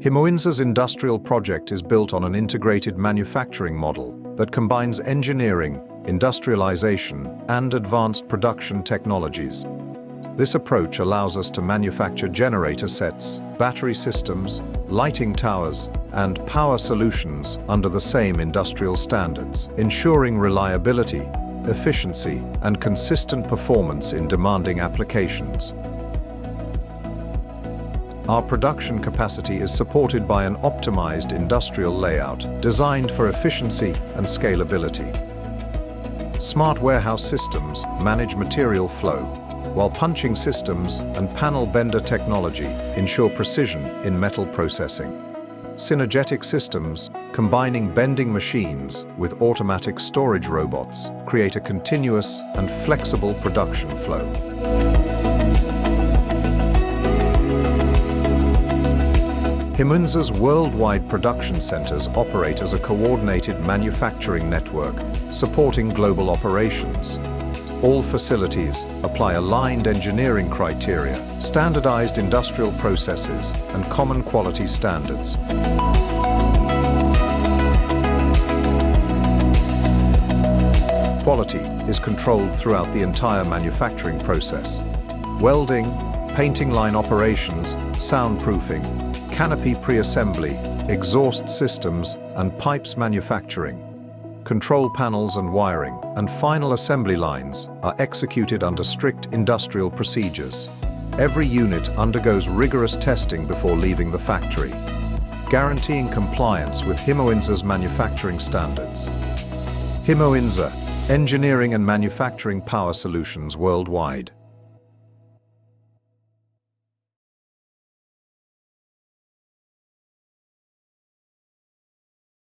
Himoinsa's industrial project is built on an integrated manufacturing model that combines engineering, industrialization, and advanced production technologies. This approach allows us to manufacture generator sets, battery systems, lighting towers, and power solutions under the same industrial standards, ensuring reliability, efficiency, and consistent performance in demanding applications. Our production capacity is supported by an optimized industrial layout designed for efficiency and scalability. Smart warehouse systems manage material flow, while punching systems and panel bender technology ensure precision in metal processing. Synergetic systems, combining bending machines with automatic storage robots, create a continuous and flexible production flow. Himoinsa's worldwide production centers operate as a coordinated manufacturing network, supporting global operations. All facilities apply aligned engineering criteria, standardized industrial processes, and common quality standards. Quality is controlled throughout the entire manufacturing process. Welding, painting line operations, soundproofing, canopy pre-assembly, exhaust systems, and pipes manufacturing, control panels and wiring, and final assembly lines are executed under strict industrial procedures. Every unit undergoes rigorous testing before leaving the factory, guaranteeing compliance with Himoinsa's manufacturing standards. Himoinsa, engineering and manufacturing power solutions worldwide.